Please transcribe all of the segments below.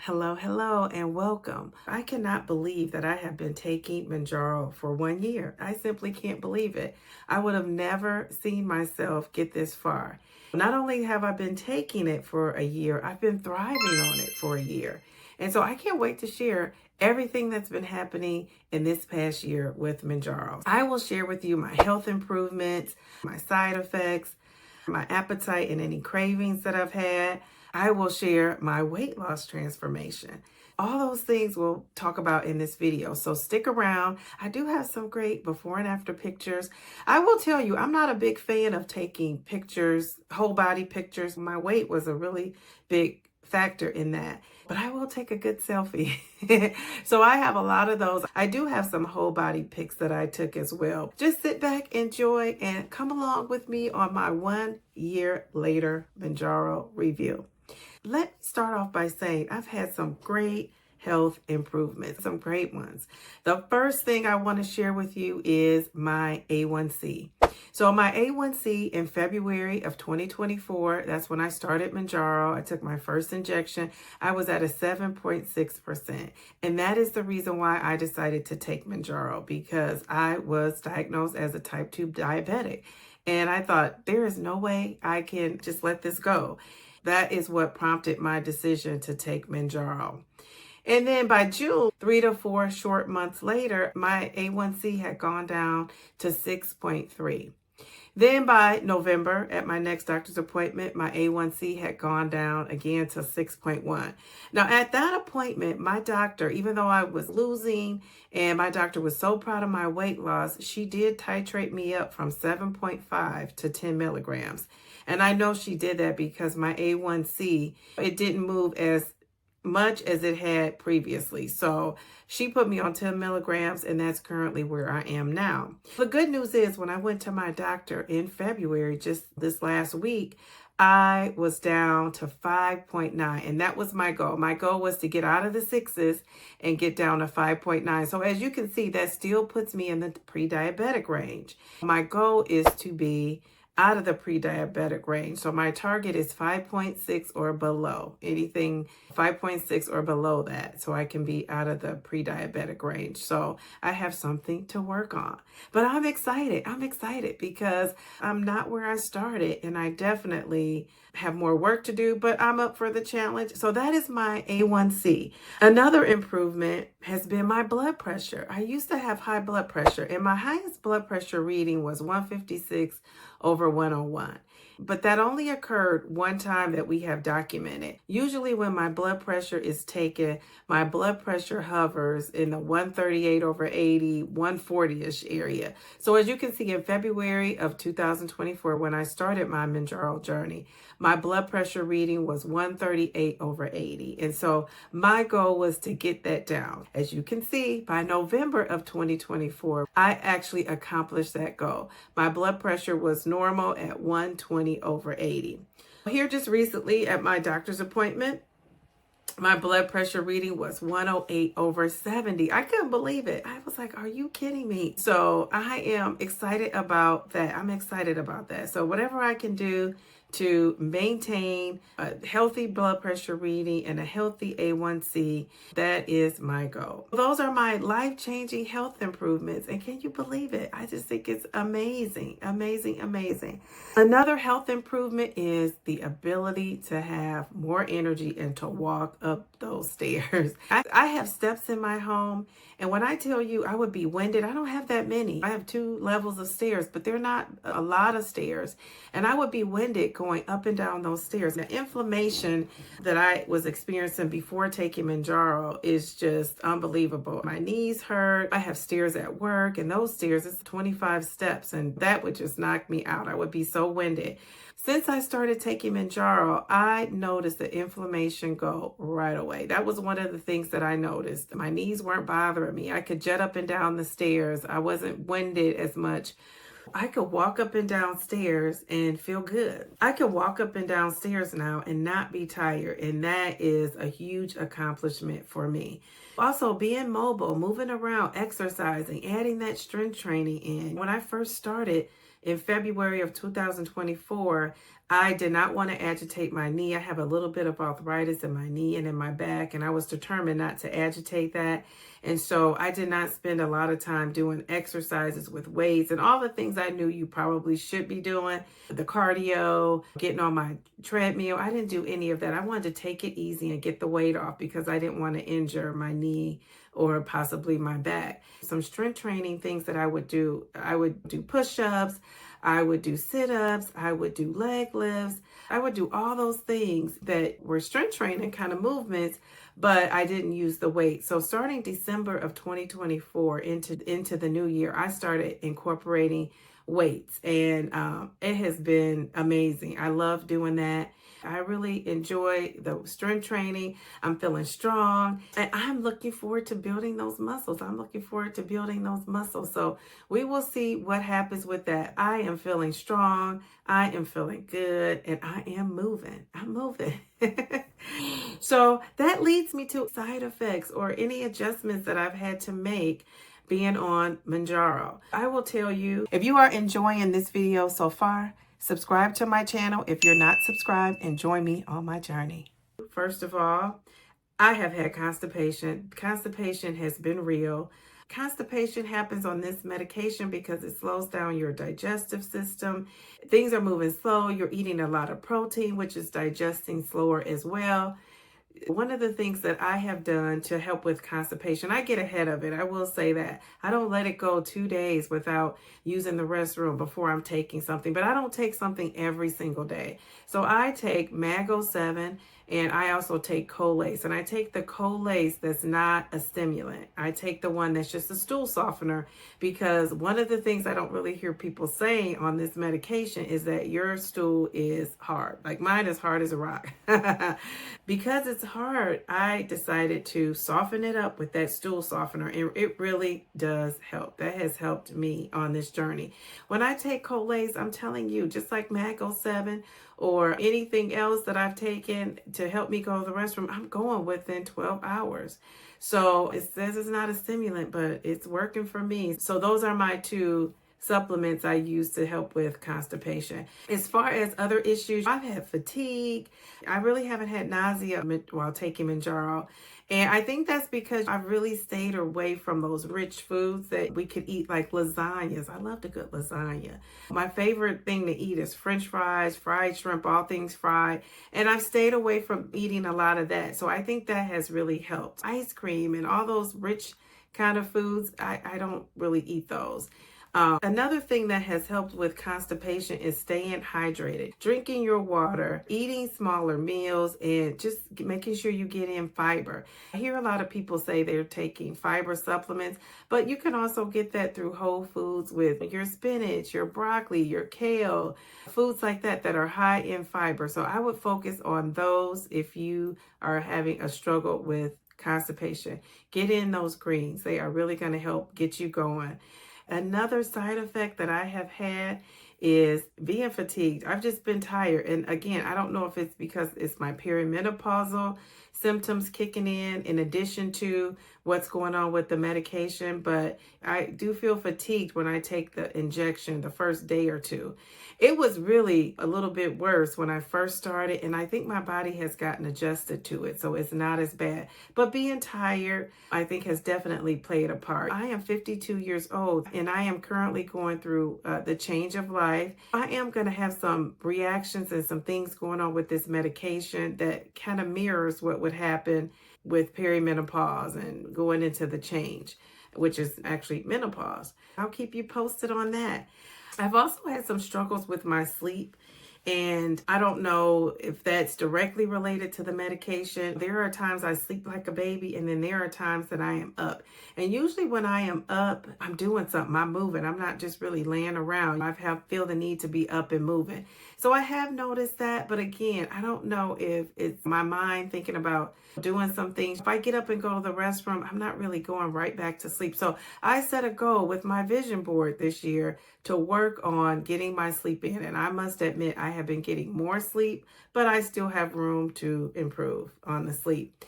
Hello, hello, and welcome. I cannot believe that I have been taking Mounjaro for 1 year. I simply can't believe it. I would have never seen myself get this far. Not only have I been taking it for a year, I've been thriving on it for a year. And so I can't wait to share everything that's been happening in this past year with Mounjaro. I will share with you my health improvements, my side effects, my appetite and any cravings that I've had. I will share my weight loss transformation. All those things we'll talk about in this video. So stick around. I do have some great before and after pictures. I will tell you, I'm not a big fan of taking pictures, whole body pictures. My weight was a really big factor in that, but I will take a good selfie. So I have a lot of those. I do have some whole body pics that I took as well. Just sit back, enjoy, and come along with me on my 1 year later Mounjaro review. Let me start off by saying I've had some great health improvements, some great ones. The first thing I want to share with you is my A1C. So my A1C in February of 2024, that's when I started Mounjaro. I took my first injection. I was at a 7.6%. And that is the reason why I decided to take Mounjaro, because I was diagnosed as a type 2 diabetic. And I thought, there is no way I can just let this go. That is what prompted my decision to take Mounjaro. And then by June, 3 to 4 short months later, my A1C had gone down to 6.3. Then by November, at my next doctor's appointment, my A1C had gone down again to 6.1. Now, at that appointment, my doctor, even though I was losing and my doctor was so proud of my weight loss, she did titrate me up from 7.5 to 10 milligrams. And I know she did that because my A1C, it didn't move as much as it had previously. So she put me on 10 milligrams, and that's currently where I am now. The good news is when I went to my doctor in February, just this last week, I was down to 5.9, and that was my goal. My goal was to get out of the sixes and get down to 5.9. So as you can see, that still puts me in the pre-diabetic range. My goal is to be out of the pre-diabetic range. So my target is 5.6 or below, anything 5.6 or below that, so I can be out of the pre-diabetic range. So I have something to work on. But I'm excited. I'm excited because I'm not where I started, and I definitely have more work to do, but I'm up for the challenge. So that is my A1C. Another improvement has been my blood pressure. I used to have high blood pressure, and my highest blood pressure reading was 156 over 101. But that only occurred one time that we have documented. Usually when my blood pressure is taken, my blood pressure hovers in the 138 over 80, 140-ish area. So as you can see, in February of 2024, when I started my Mounjaro journey, my blood pressure reading was 138 over 80. And so my goal was to get that down. As you can see, by November of 2024, I actually accomplished that goal. My blood pressure was normal at 120 over 80. Here just recently at my doctor's appointment, my blood pressure reading was 108 over 70. I couldn't believe it. I was like, are you kidding me? So I am excited about that. I'm excited about that. So whatever I can do to maintain a healthy blood pressure reading and a healthy A1C, that is my goal. Those are my life-changing health improvements. And can you believe it? I just think it's amazing, amazing, amazing. Another health improvement is the ability to have more energy and to walk up those stairs. I have steps in my home, and when I tell you I would be winded, I don't have that many. I have 2 levels of stairs, but they're not a lot of stairs. And I would be winded going up and down those stairs. The inflammation that I was experiencing before taking Mounjaro is just unbelievable. My knees hurt. I have stairs at work, and those stairs, it's 25 steps, and that would just knock me out. I would be so winded. Since I started taking Mounjaro, I noticed the inflammation go right away. That was one of the things that I noticed. My knees weren't bothering me. I could jet up and down the stairs. I wasn't winded as much. I could walk up and down stairs and feel good. I could walk up and down stairs now and not be tired, and that is a huge accomplishment for me. Also, being mobile, moving around, exercising, adding that strength training in. When I first started, in February of 2024, I did not want to agitate my knee. I have a little bit of arthritis in my knee and in my back, and I was determined not to agitate that. And so I did not spend a lot of time doing exercises with weights and all the things I knew you probably should be doing, the cardio, getting on my treadmill. I didn't do any of that. I wanted to take it easy and get the weight off because I didn't want to injure my knee or possibly my back. Some strength training things that I would do push-ups, I would do sit-ups, I would do leg lifts. I would do all those things that were strength training kind of movements, but I didn't use the weight. So starting December of 2024 into the new year, I started incorporating weights, and it has been amazing. I love doing that. I really enjoy the strength training. I'm feeling strong, and I'm looking forward to building those muscles. So we will see what happens with that. I am feeling strong. I am feeling good, and I am moving. I'm moving. So that leads me to side effects or any adjustments that I've had to make being on Mounjaro. I will tell you, if you are enjoying this video so far, subscribe to my channel if you're not subscribed and join me on my journey. First of all, I have had constipation. Constipation has been real. Constipation happens on this medication because it slows down your digestive system. Things are moving slow. You're eating a lot of protein, which is digesting slower as well. One of the things that I have done to help with constipation, I get ahead of it. I will say that. I don't let it go 2 days without using the restroom before I'm taking something, but I don't take something every single day. So I take Mago 7 and I also take Colace. And I take the Colace that's not a stimulant. I take the one that's just a stool softener, because one of the things I don't really hear people saying on this medication is that your stool is hard. Like mine is hard as a rock. Because it's hard, I decided to soften it up with that stool softener, and it really does help. That has helped me on this journey. When I take Colace, I'm telling you, just like Mago 7 or anything else that I've taken to help me go to the restroom, I'm going within 12 hours. So it says it's not a stimulant, but it's working for me. So those are my two supplements I use to help with constipation. As far as other issues, I've had fatigue. I really haven't had nausea while taking Mounjaro. And I think that's because I've really stayed away from those rich foods that we could eat, like lasagnas. I love a good lasagna. My favorite thing to eat is French fries, fried shrimp, all things fried. And I've stayed away from eating a lot of that. So I think that has really helped. Ice cream and all those rich kind of foods, I don't really eat those. Another thing that has helped with constipation is staying hydrated, drinking your water, eating smaller meals, and just making sure you get in fiber. I hear a lot of people say they're taking fiber supplements, but you can also get that through whole foods with your spinach, your broccoli, your kale, foods like that that are high in fiber. So I would focus on those if you are having a struggle with constipation. Get in those greens. They are really going to help get you going. Another side effect that I have had is being fatigued. I've just been tired. And again, I don't know if it's because it's my perimenopausal symptoms kicking in addition to what's going on with the medication, but I do feel fatigued when I take the injection the first day or two. It was really a little bit worse when I first started, and I think my body has gotten adjusted to it, so it's not as bad. But being tired, I think, has definitely played a part. I am 52 years old, and I am currently going through the change of life. I am going to have some reactions and some things going on with this medication that kind of mirrors what would happen with perimenopause and going into the change, which is actually menopause. I'll keep you posted on that. I've also had some struggles with my sleep, and I don't know if that's directly related to the medication. There are times I sleep like a baby, and then there are times that I am up. And usually when I am up, I'm doing something. I'm moving. I'm not just really laying around. Feel the need to be up and moving. So I have noticed that, but again, I don't know if it's my mind thinking about doing some things. If I get up and go to the restroom, I'm not really going right back to sleep. So I set a goal with my vision board this year to work on getting my sleep in. And I must admit, I have been getting more sleep, but I still have room to improve on the sleep.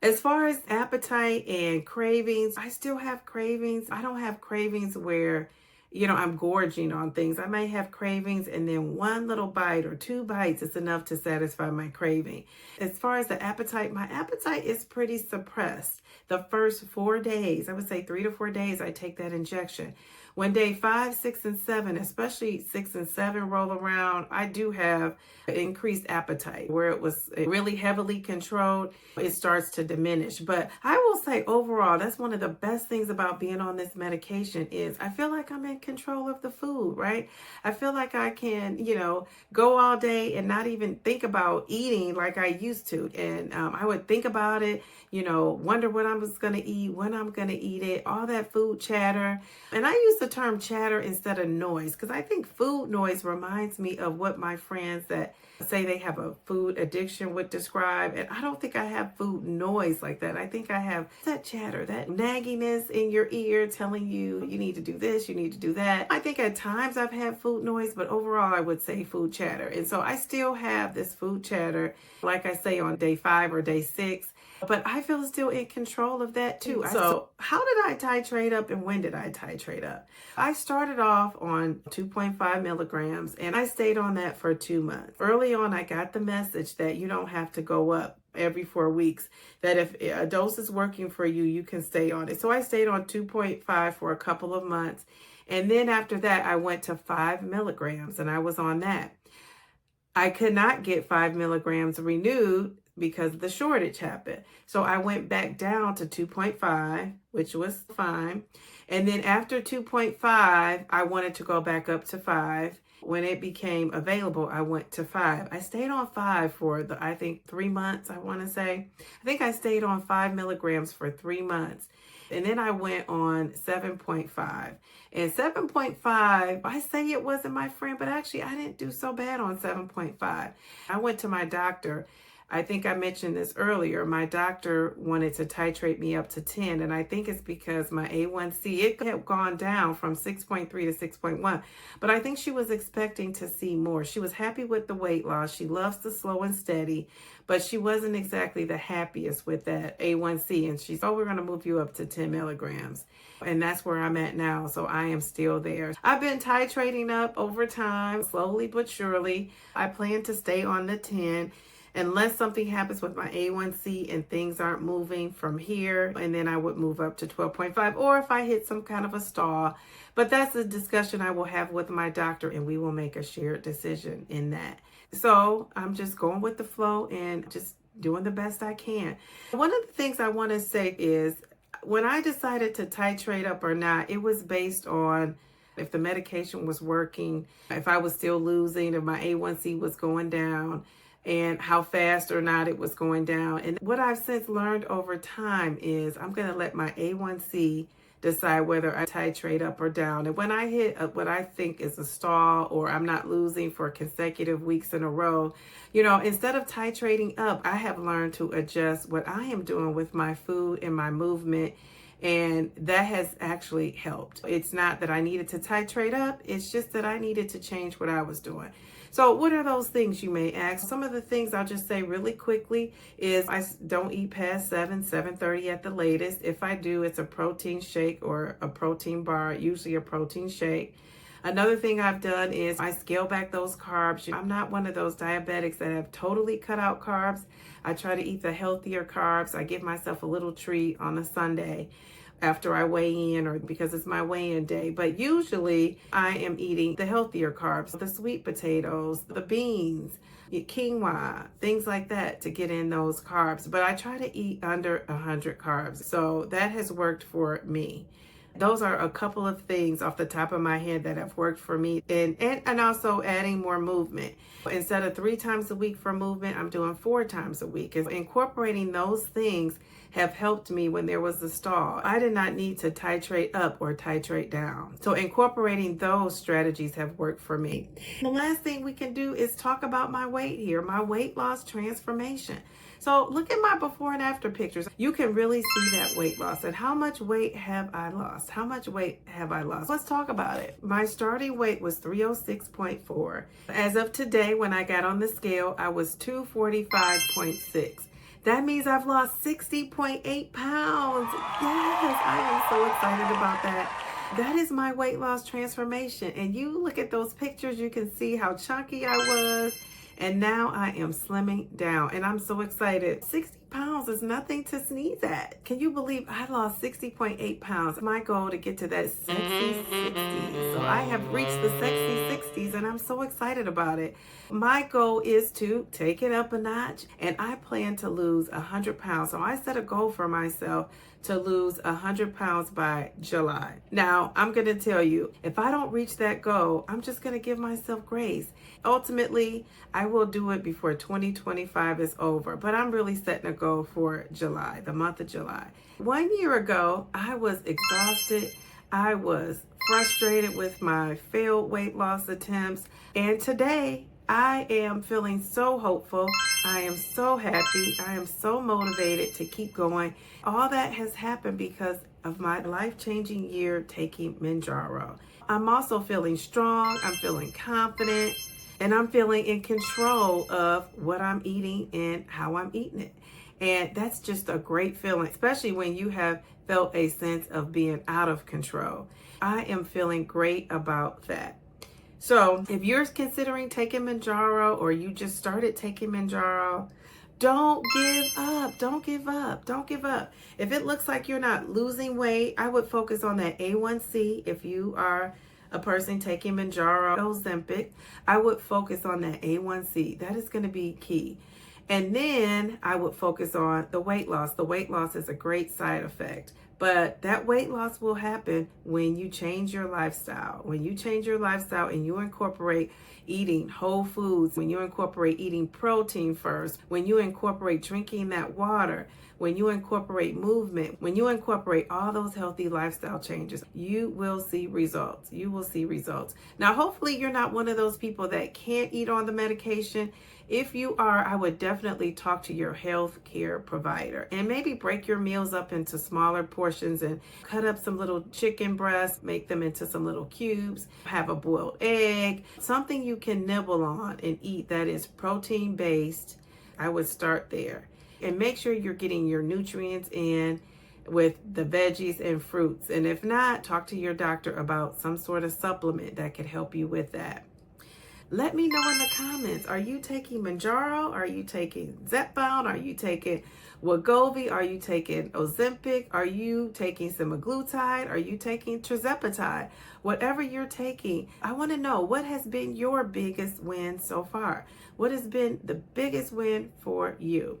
As far as appetite and cravings, I still have cravings. I don't have cravings where I'm gorging on things. I may have cravings, and then one little bite or two bites is enough to satisfy my craving. As far as the appetite, my appetite is pretty suppressed. The first 4 days, I would say 3 to 4 days, I take that injection. When day 5, 6, and 7, especially 6 and 7 roll around, I do have increased appetite. Where it was really heavily controlled, it starts to diminish. But I will say overall, that's one of the best things about being on this medication is I feel like I'm in control of the food, right? I feel like I can, go all day and not even think about eating like I used to. And I would think about it, wonder what I was going to eat, when I'm going to eat it, all that food chatter. And I use the term chatter instead of noise because I think food noise reminds me of what my friends that say they have a food addiction would describe. And I don't think I have food noise like that. I think I have that chatter, that nagginess in your ear telling you, you need to do this, you need to do that. I think at times I've had food noise, but overall I would say food chatter. And so I still have this food chatter, like I say on day 5 or day 6. But I feel still in control of that too. So how did I titrate up and when did I titrate up? I started off on 2.5 milligrams and I stayed on that for 2 months. Early on, I got the message that you don't have to go up every 4 weeks, that if a dose is working for you, you can stay on it. So I stayed on 2.5 for a couple of months. And then after that, I went to 5 milligrams and I was on that. I could not get 5 milligrams renewed because the shortage happened. So I went back down to 2.5, which was fine. And then after 2.5, I wanted to go back up to 5. When it became available, I went to 5. I stayed on 5 for I think 3 months, I want to say. I think I stayed on 5 milligrams for 3 months. And then I went on 7.5. And 7.5, I say it wasn't my friend, but actually I didn't do so bad on 7.5. I went to my doctor. I think I mentioned this earlier. My doctor wanted to titrate me up to 10, and I think it's because my A1C, it had gone down from 6.3 to 6.1, but I think she was expecting to see more. She was happy with the weight loss. She loves the slow and steady, but she wasn't exactly the happiest with that A1C, and she said, oh, we're going to move you up to 10 milligrams. And that's where I'm at now, so I am still there. I've been titrating up over time, slowly but surely. I plan to stay on the 10. Unless something happens with my A1C and things aren't moving from here, and then I would move up to 12.5, or if I hit some kind of a stall. But that's a discussion I will have with my doctor, and we will make a shared decision in that. So I'm just going with the flow and just doing the best I can. One of the things I want to say is when I decided to titrate up or not, it was based on if the medication was working, if I was still losing, if my A1C was going down, and how fast or not it was going down. And what I've since learned over time is I'm going to let my A1C decide whether I titrate up or down. And when I hit what I think is a stall or I'm not losing for consecutive weeks in a row, instead of titrating up, I have learned to adjust what I am doing with my food and my movement. And that has actually helped. It's not that I needed to titrate up. It's just that I needed to change what I was doing. So what are those things, you may ask? Some of the things I'll just say really quickly is I don't eat past 7:30 at the latest. If I do, it's a protein shake or a protein bar, usually a protein shake. Another thing I've done is I scale back those carbs. I'm not one of those diabetics that have totally cut out carbs. I try to eat the healthier carbs. I give myself a little treat on a Sunday after I weigh in or because it's my weigh-in day. But usually I am eating the healthier carbs, the sweet potatoes, the beans, quinoa, things like that to get in those carbs. But I try to eat under 100 carbs. So that has worked for me. Those are a couple of things off the top of my head that have worked for me. And also adding more movement. Instead of 3 times a week for movement, I'm doing 4 times a week. And incorporating those things have helped me when there was a stall. I did not need to titrate up or titrate down. So incorporating those strategies have worked for me. The last thing we can do is talk about my weight here, my weight loss transformation. So look at my before and after pictures. You can really see that weight loss. And how much weight have I lost? How much weight have I lost? Let's talk about it. My starting weight was 306.4. As of today, when I got on the scale, I was 245.6. That means I've lost 60.8 pounds. Yes, I am so excited about that. That is my weight loss transformation. And you look at those pictures, you can see how chunky I was. And now I am slimming down and I'm so excited. 60 pounds is nothing to sneeze at. Can you believe I lost 60.8 pounds? My goal to get to that sexy 60s. So I have reached the sexy 60s and I'm so excited about it. My goal is to take it up a notch and I plan to lose 100 pounds. So I set a goal for myself to lose 100 pounds by July. Now, I'm going to tell you, if I don't reach that goal, I'm just going to give myself grace. Ultimately, I will do it before 2025 is over, but I'm really setting a goal for July, the month of July. 1 year ago, I was exhausted. I was frustrated with my failed weight loss attempts. And today, I am feeling so hopeful. I am so happy. I am so motivated to keep going. All that has happened because of my life-changing year taking Mounjaro. I'm also feeling strong. I'm feeling confident. And I'm feeling in control of what I'm eating and how I'm eating it. And that's just a great feeling, especially when you have felt a sense of being out of control. I am feeling great about that. So if you're considering taking Mounjaro or you just started taking Mounjaro, don't give up. Don't give up. Don't give up. If it looks like you're not losing weight, I would focus on that A1C. If you are a person taking Mounjaro, Ozempic, I would focus on that A1C. That is going to be key. And then I would focus on the weight loss. The weight loss is a great side effect. But that weight loss will happen when you change your lifestyle. When you change your lifestyle and you incorporate eating whole foods, when you incorporate eating protein first, when you incorporate drinking that water, when you incorporate movement, when you incorporate all those healthy lifestyle changes, you will see results. You will see results. Now, hopefully you're not one of those people that can't eat on the medication. If you are, I would definitely talk to your health care provider and maybe break your meals up into smaller portions and cut up some little chicken breasts, make them into some little cubes, have a boiled egg, something you can nibble on and eat that is protein based. I would start there and make sure you're getting your nutrients in with the veggies and fruits. And if not, talk to your doctor about some sort of supplement that could help you with that. Let me know in the comments, are you taking Mounjaro? Are you taking Zepbound? Are you taking Wegovy? Are you taking Ozempic? Are you taking semaglutide? Are you taking tirzepatide? Whatever you're taking, I want to know, what has been your biggest win so far? What has been the biggest win for you?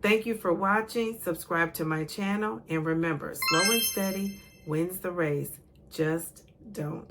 Thank you for watching. Subscribe to my channel. And remember, slow and steady wins the race. Just don't.